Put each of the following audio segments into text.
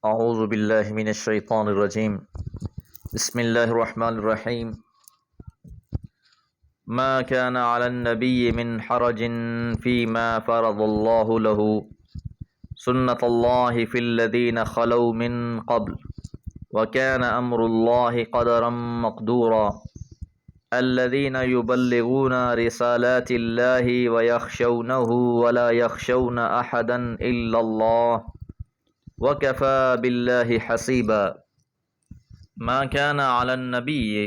اعوذ باللہ من الشیطان الرجیم بسم اللہ الرحمن الرحیم ما كان على النبی من حرج فيما فرض اللہ له سنة اللہ فی الذین خلوا من قبل وكان امر اللہ قدرا مقدورا الذین یبلغون رسالات اللہ ویخشونہ ولا یخشون احدا الا اللہ وَكَفَى بِاللَّهِ حَسِيبًا مَا كَانَ عَلَى النَّبِيِّ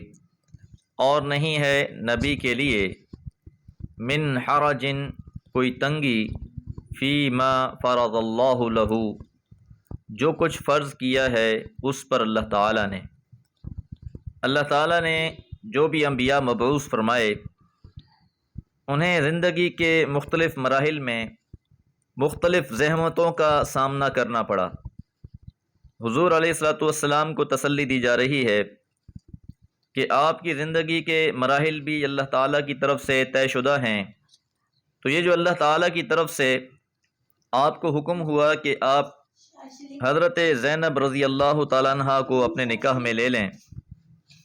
اور نہیں ہے نبی کے لیے من حرج کوئی تنگی فی ما فرض اللہ لہ جو کچھ فرض کیا ہے اس پر اللہ تعالیٰ نے۔ اللہ تعالیٰ نے جو بھی انبیاء مبعوث فرمائے انہیں زندگی کے مختلف مراحل میں مختلف زحمتوں کا سامنا کرنا پڑا۔ حضور علیہ الصلاۃ والسلام کو تسلی دی جا رہی ہے کہ آپ کی زندگی کے مراحل بھی اللہ تعالیٰ کی طرف سے طے شدہ ہیں، تو یہ جو اللہ تعالیٰ کی طرف سے آپ کو حکم ہوا کہ آپ حضرت زینب رضی اللہ تعالیٰ عنہ کو اپنے نکاح میں لے لیں،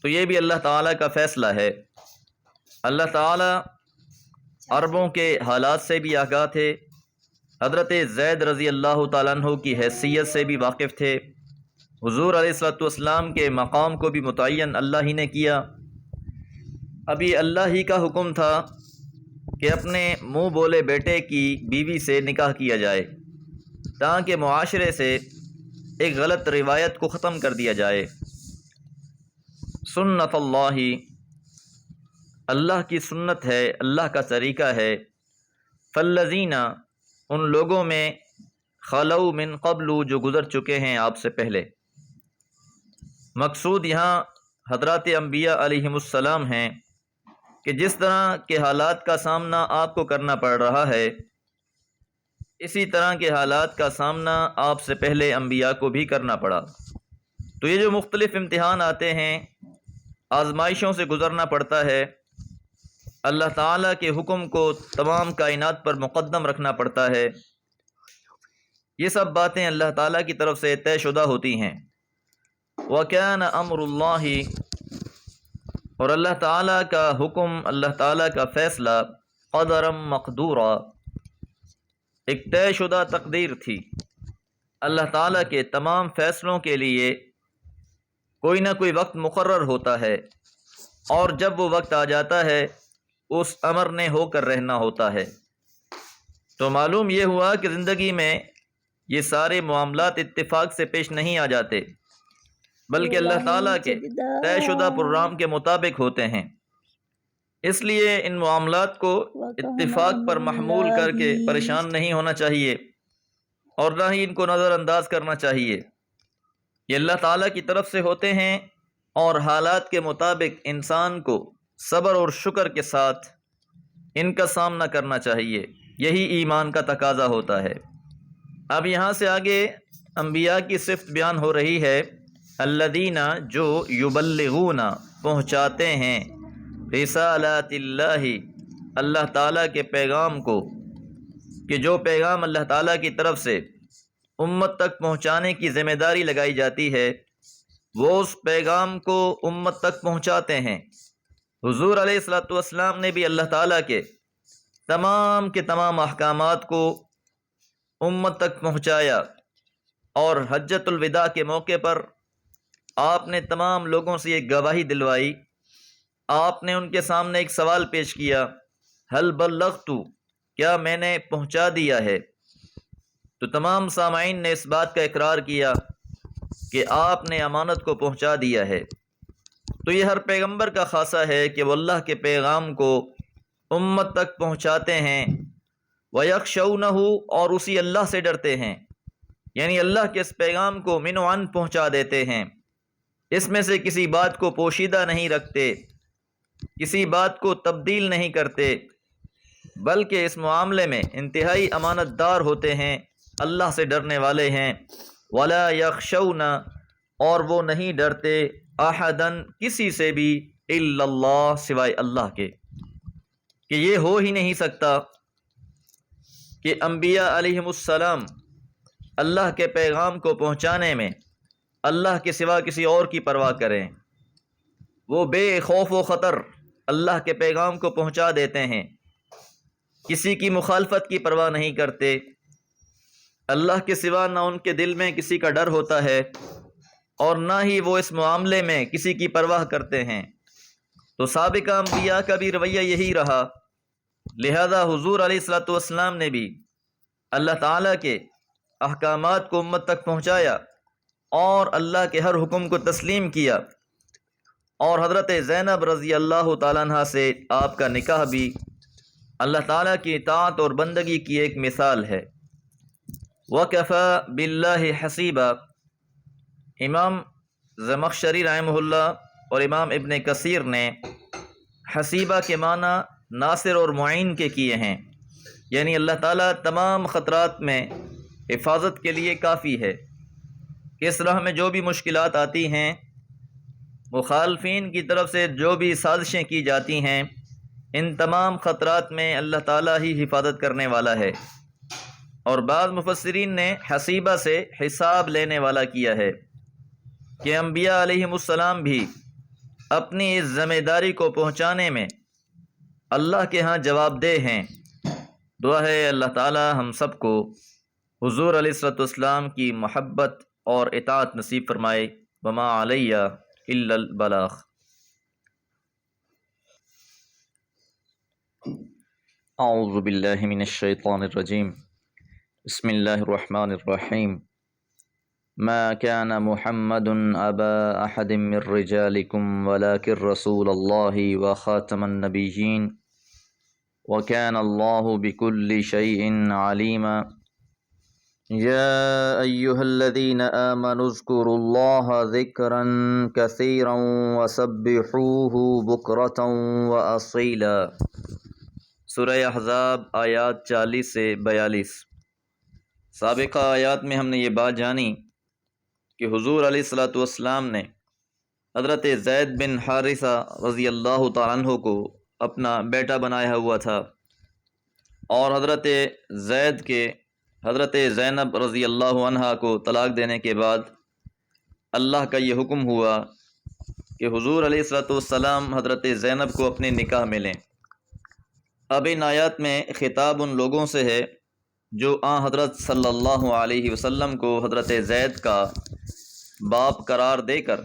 تو یہ بھی اللہ تعالیٰ کا فیصلہ ہے۔ اللہ تعالیٰ عربوں کے حالات سے بھی آگاہ تھے، حضرت زید رضی اللہ تعالیٰ عنہ کی حیثیت سے بھی واقف تھے، حضور علیہ الصلوۃ والسلام کے مقام کو بھی متعین اللہ ہی نے کیا۔ ابھی اللہ ہی کا حکم تھا کہ اپنے منہ بولے بیٹے کی بیوی سے نکاح کیا جائے تاکہ معاشرے سے ایک غلط روایت کو ختم کر دیا جائے۔ سنت اللہ اللہ کی سنت ہے، اللہ کا طریقہ ہے۔ فالذین ان لوگوں میں خلو من قبل جو گزر چکے ہیں آپ سے پہلے، مقصود یہاں حضرات انبیاء علیہم السلام ہیں کہ جس طرح کے حالات کا سامنا آپ کو کرنا پڑ رہا ہے اسی طرح کے حالات کا سامنا آپ سے پہلے انبیاء کو بھی کرنا پڑا۔ تو یہ جو مختلف امتحان آتے ہیں، آزمائشوں سے گزرنا پڑتا ہے، اللہ تعالیٰ کے حکم کو تمام کائنات پر مقدم رکھنا پڑتا ہے، یہ سب باتیں اللہ تعالیٰ کی طرف سے طے شدہ ہوتی ہیں۔ وَكَانَ أَمْرُ اللَّهِ اور اللہ تعالیٰ کا حکم، اللہ تعالیٰ کا فیصلہ قدرا مقدورا ایک طے شدہ تقدیر تھی۔ اللہ تعالیٰ کے تمام فیصلوں کے لیے کوئی نہ کوئی وقت مقرر ہوتا ہے، اور جب وہ وقت آ جاتا ہے اس امر نے ہو کر رہنا ہوتا ہے۔ تو معلوم یہ ہوا کہ زندگی میں یہ سارے معاملات اتفاق سے پیش نہیں آ جاتے، بلکہ اللہ تعالیٰ کے طے شدہ پروگرام کے مطابق ہوتے ہیں۔ اس لیے ان معاملات کو اتفاق پر محمول کر کے پریشان نہیں ہونا چاہیے اور نہ ہی ان کو نظر انداز کرنا چاہیے۔ یہ اللہ تعالیٰ کی طرف سے ہوتے ہیں اور حالات کے مطابق انسان کو صبر اور شکر کے ساتھ ان کا سامنا کرنا چاہیے، یہی ایمان کا تقاضا ہوتا ہے۔ اب یہاں سے آگے انبیاء کی صفت بیان ہو رہی ہے، الذین جو یبلغون پہنچاتے ہیں رسالات اللہ اللہ تعالیٰ کے پیغام کو، کہ جو پیغام اللہ تعالیٰ کی طرف سے امت تک پہنچانے کی ذمہ داری لگائی جاتی ہے وہ اس پیغام کو امت تک پہنچاتے ہیں۔ حضور علیہ الصلوۃ والسلام نے بھی اللہ تعالیٰ کے تمام احکامات کو امت تک پہنچایا، اور حجۃ الوداع کے موقع پر آپ نے تمام لوگوں سے یہ گواہی دلوائی۔ آپ نے ان کے سامنے ایک سوال پیش کیا، هل بلغت، کیا میں نے پہنچا دیا ہے؟ تو تمام سامعین نے اس بات کا اقرار کیا کہ آپ نے امانت کو پہنچا دیا ہے۔ تو یہ ہر پیغمبر کا خاصہ ہے کہ وہ اللہ کے پیغام کو امت تک پہنچاتے ہیں، وَيَخْشَوْنَهُ اور اسی اللہ سے ڈرتے ہیں، یعنی اللہ کے اس پیغام کو من و عن پہنچا دیتے ہیں، اس میں سے کسی بات کو پوشیدہ نہیں رکھتے، کسی بات کو تبدیل نہیں کرتے، بلکہ اس معاملے میں انتہائی امانت دار ہوتے ہیں، اللہ سے ڈرنے والے ہیں۔ وَلَا يَخْشَوْنَ اور وہ نہیں ڈرتے احدن کسی سے بھی الا اللہ سوائے اللہ کے، کہ یہ ہو ہی نہیں سکتا کہ انبیاء علیہم السلام اللہ کے پیغام کو پہنچانے میں اللہ کے سوا کسی اور کی پرواہ کریں۔ وہ بے خوف و خطر اللہ کے پیغام کو پہنچا دیتے ہیں، کسی کی مخالفت کی پرواہ نہیں کرتے۔ اللہ کے سوا نہ ان کے دل میں کسی کا ڈر ہوتا ہے اور نہ ہی وہ اس معاملے میں کسی کی پرواہ کرتے ہیں۔ تو سابقہ انبیاء کا بھی رویہ یہی رہا، لہذا حضور علیہ الصلوۃ والسلام نے بھی اللہ تعالیٰ کے احکامات کو امت تک پہنچایا اور اللہ کے ہر حکم کو تسلیم کیا، اور حضرت زینب رضی اللہ تعالیٰ عنہ سے آپ کا نکاح بھی اللہ تعالیٰ کی اطاعت اور بندگی کی ایک مثال ہے۔ وَكَفَى بِاللَّهِ حَسِيبًا، امام زمخشری رحمہ اللہ اور امام ابن کثیر نے حسیبہ کے معنی ناصر اور معین کے کیے ہیں، یعنی اللہ تعالیٰ تمام خطرات میں حفاظت کے لیے کافی ہے۔ اس راہ میں جو بھی مشکلات آتی ہیں، مخالفین کی طرف سے جو بھی سازشیں کی جاتی ہیں، ان تمام خطرات میں اللہ تعالیٰ ہی حفاظت کرنے والا ہے۔ اور بعض مفسرین نے حسیبہ سے حساب لینے والا کیا ہے کہ انبیاء علیہم السلام بھی اپنی اس ذمہ داری کو پہنچانے میں اللہ کے ہاں جواب دہ ہیں۔ دعا ہے اللہ تعالیٰ ہم سب کو حضور علیہ الصلوۃ والسلام کی محبت اور اطاعت نصیب فرمائے۔ وما علیہ الا البلاغ۔ اعوذ باللہ من الشیطان الرجیم، بسم اللہ الرحمن الرحیم۔ ما كان محمد ابا احد من رجالكم ولكن رسول الله وخاتم النبيين وكان الله بكل شيء عليما۔ يا أيها الذين آمنوا اذكروا الله ذكرا كثيرا وسبحوه بكرة وأصيلا۔ سورہ احزاب آیات 40 سے 42۔ سابقہ آیات میں ہم نے یہ بات جانی کہ حضور علیہ الصلوۃ والسلام نے حضرت زید بن حارثہ رضی اللہ تعالیٰ عنہ کو اپنا بیٹا بنایا ہوا تھا، اور حضرت زید کے حضرت زینب رضی اللہ عنہا کو طلاق دینے کے بعد اللہ کا یہ حکم ہوا کہ حضور علیہ الصلوۃ والسلام حضرت زینب کو اپنے نکاح میں لیں۔ اب ان آیات میں خطاب ان لوگوں سے ہے جو حضرت صلی اللہ علیہ وسلم کو حضرت زید کا باپ قرار دے کر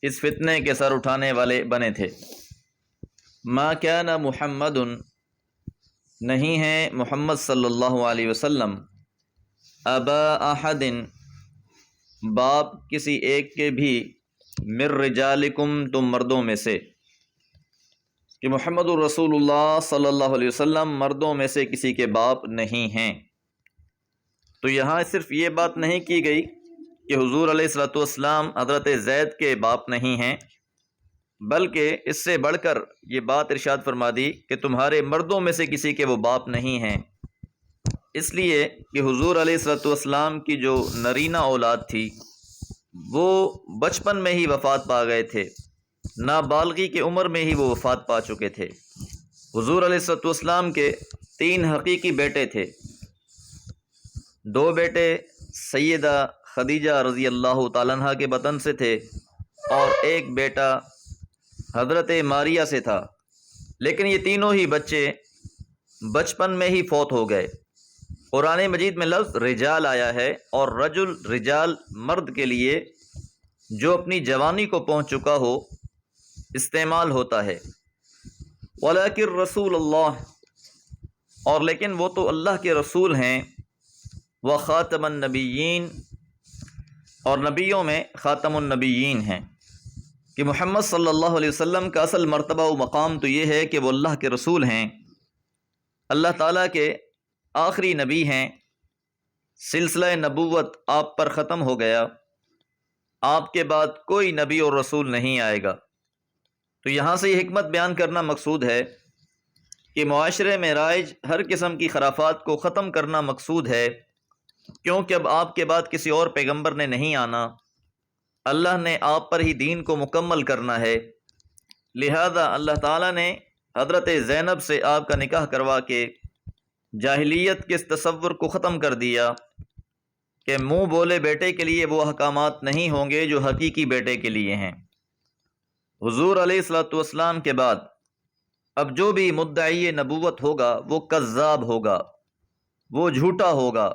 اس فتنے کے سر اٹھانے والے بنے تھے۔ ما کان محمد، نہیں ہے محمد صلی اللہ علیہ وسلم، ابا احد، باپ کسی ایک کے بھی، من رجالکم، تم مردوں میں سے، کہ محمد الرسول اللہ صلی اللہ علیہ وسلم مردوں میں سے کسی کے باپ نہیں ہیں۔ تو یہاں صرف یہ بات نہیں کی گئی کہ حضور علیہ الصلوۃ والسلام حضرت زید کے باپ نہیں ہیں، بلکہ اس سے بڑھ کر یہ بات ارشاد فرما دی کہ تمہارے مردوں میں سے کسی کے وہ باپ نہیں ہیں، اس لیے کہ حضور علیہ الصلوۃ والسلام کی جو نرینہ اولاد تھی وہ بچپن میں ہی وفات پا گئے تھے، نابالغی کی عمر میں ہی وہ وفات پا چکے تھے۔ حضور علیہ الصلوۃ والسلام کے 3 حقیقی بیٹے تھے، 2 بیٹے سیدہ خدیجہ رضی اللہ تعالیٰ عنہ کے بطن سے تھے، اور 1 بیٹا حضرت ماریہ سے تھا، لیکن یہ تینوں ہی بچے بچپن میں ہی فوت ہو گئے۔ قرآن مجید میں لفظ رجال آیا ہے، اور رجل، رجال، مرد کے لیے جو اپنی جوانی کو پہنچ چکا ہو استعمال ہوتا ہے۔ ولیکن رسول اللہ، اور لیکن وہ تو اللہ کے رسول ہیں، وخاتم النبیین، اور نبیوں میں خاتم النبیین ہیں، کہ محمد صلی اللہ علیہ وسلم کا اصل مرتبہ و مقام تو یہ ہے کہ وہ اللہ کے رسول ہیں، اللہ تعالیٰ کے آخری نبی ہیں، سلسلہ نبوت آپ پر ختم ہو گیا، آپ کے بعد کوئی نبی اور رسول نہیں آئے گا۔ تو یہاں سے یہ حکمت بیان کرنا مقصود ہے کہ معاشرے میں رائج ہر قسم کی خرافات کو ختم کرنا مقصود ہے، کیونکہ اب آپ کے بعد کسی اور پیغمبر نے نہیں آنا، اللہ نے آپ پر ہی دین کو مکمل کرنا ہے، لہذا اللہ تعالیٰ نے حضرت زینب سے آپ کا نکاح کروا کے جاہلیت کے اس تصور کو ختم کر دیا کہ منہ بولے بیٹے کے لیے وہ احکامات نہیں ہوں گے جو حقیقی بیٹے کے لیے ہیں۔ حضور علیہ الصلوۃ والسلام کے بعد اب جو بھی مدعی نبوت ہوگا وہ کذاب ہوگا، وہ جھوٹا ہوگا۔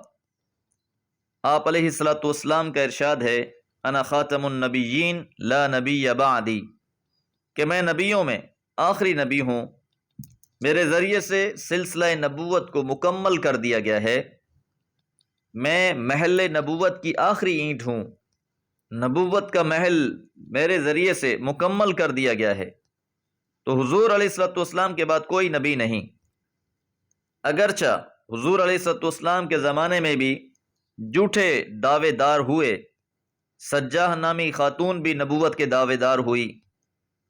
آپ علیہ الصلوۃ والسلام کا ارشاد ہے، انا خاتم النبیین لا نبی بعدی، کہ میں نبیوں میں آخری نبی ہوں، میرے ذریعے سے سلسلہ نبوت کو مکمل کر دیا گیا ہے، میں محل نبوت کی آخری اینٹ ہوں، نبوت کا محل میرے ذریعے سے مکمل کر دیا گیا ہے۔ تو حضور علیہ الصلوۃ والسلام کے بعد کوئی نبی نہیں، اگرچہ حضور علیہ الصلوۃ والسلام کے زمانے میں بھی جھوٹے دعوے دار ہوئے، سجاہ نامی خاتون بھی نبوت کے دعوے دار ہوئی،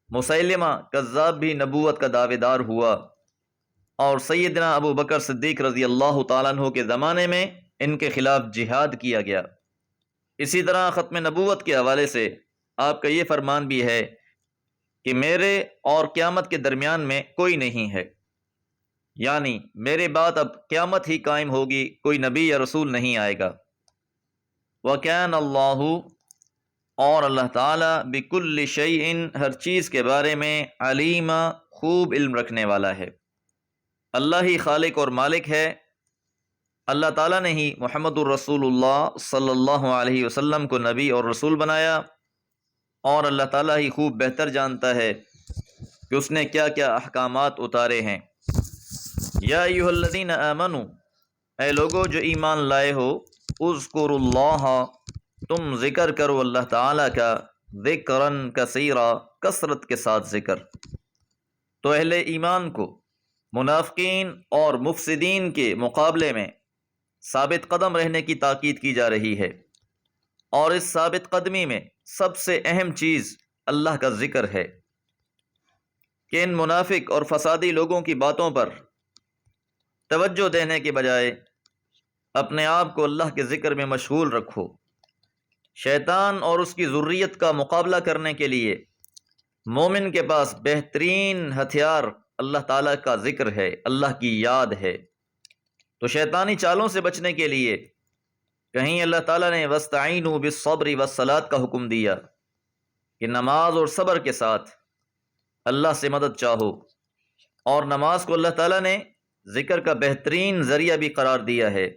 مسیلمہ کذاب بھی نبوت کا دعوے دار ہوا، اور سیدنا ابو بکر صدیق رضی اللہ تعالیٰ عنہ کے زمانے میں ان کے خلاف جہاد کیا گیا۔ اسی طرح ختم نبوت کے حوالے سے آپ کا یہ فرمان بھی ہے کہ میرے اور قیامت کے درمیان میں کوئی نہیں ہے، یعنی میرے بعد اب قیامت ہی قائم ہوگی، کوئی نبی یا رسول نہیں آئے گا۔ وَكَانَ اللَّهُ، اور اللہ تعالیٰ بِكُلِّ شَيْءٍ، ہر چیز کے بارے میں، علیما، خوب علم رکھنے والا ہے۔ اللہ ہی خالق اور مالک ہے، اللہ تعالیٰ نے ہی محمد الرسول اللہ صلی اللہ علیہ وسلم کو نبی اور رسول بنایا، اور اللہ تعالیٰ ہی خوب بہتر جانتا ہے کہ اس نے کیا کیا احکامات اتارے ہیں۔ یا ایھا الذین آمنوا، اے لوگو جو ایمان لائے ہو، اذکروا اللہ، تم ذکر کرو اللہ تعالیٰ کا، ذکرن کثیرا، کثرت کے ساتھ ذکر۔ تو اہل ایمان کو منافقین اور مفسدین کے مقابلے میں ثابت قدم رہنے کی تاکید کی جا رہی ہے، اور اس ثابت قدمی میں سب سے اہم چیز اللہ کا ذکر ہے، کہ ان منافق اور فسادی لوگوں کی باتوں پر توجہ دینے کے بجائے اپنے آپ کو اللہ کے ذکر میں مشغول رکھو۔ شیطان اور اس کی ذریت کا مقابلہ کرنے کے لیے مومن کے پاس بہترین ہتھیار اللہ تعالیٰ کا ذکر ہے، اللہ کی یاد ہے۔ تو شیطانی چالوں سے بچنے کے لیے کہیں اللہ تعالیٰ نے وَاسْتَعِینُوا بِالصَّبْرِ وَالصَّلَاةِ کا حکم دیا کہ نماز اور صبر کے ساتھ اللہ سے مدد چاہو، اور نماز کو اللہ تعالیٰ نے ذکر کا بہترین ذریعہ بھی قرار دیا ہے۔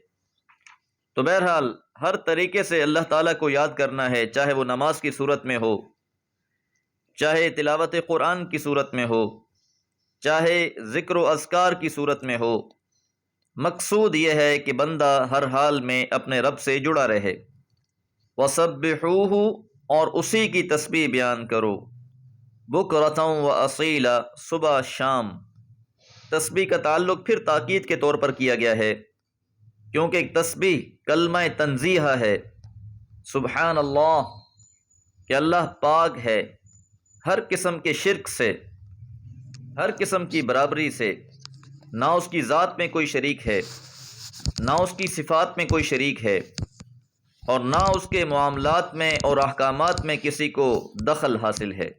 تو بہرحال ہر طریقے سے اللہ تعالیٰ کو یاد کرنا ہے، چاہے وہ نماز کی صورت میں ہو، چاہے تلاوت قرآن کی صورت میں ہو، چاہے ذکر و اذکار کی صورت میں ہو۔ مقصود یہ ہے کہ بندہ ہر حال میں اپنے رب سے جڑا رہے۔ وَسَبِّحُوهُ، اور اسی کی تسبیح بیان کرو، بُکْرَةً وَأَصِیلًا، صبح شام۔ تسبیح کا تعلق پھر تاکید کے طور پر کیا گیا ہے، کیونکہ ایک تسبیح کلمہ تنزیہ ہے، سبحان اللہ، کہ اللہ پاک ہے ہر قسم کے شرک سے، ہر قسم کی برابری سے، نہ اس کی ذات میں کوئی شریک ہے، نہ اس کی صفات میں کوئی شریک ہے، اور نہ اس کے معاملات میں اور احکامات میں کسی کو دخل حاصل ہے۔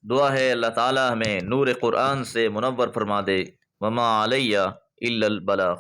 دعا ہے اللہ تعالیٰ ہمیں نور قرآن سے منور فرما دے۔ وما علیہ الا البلاغ۔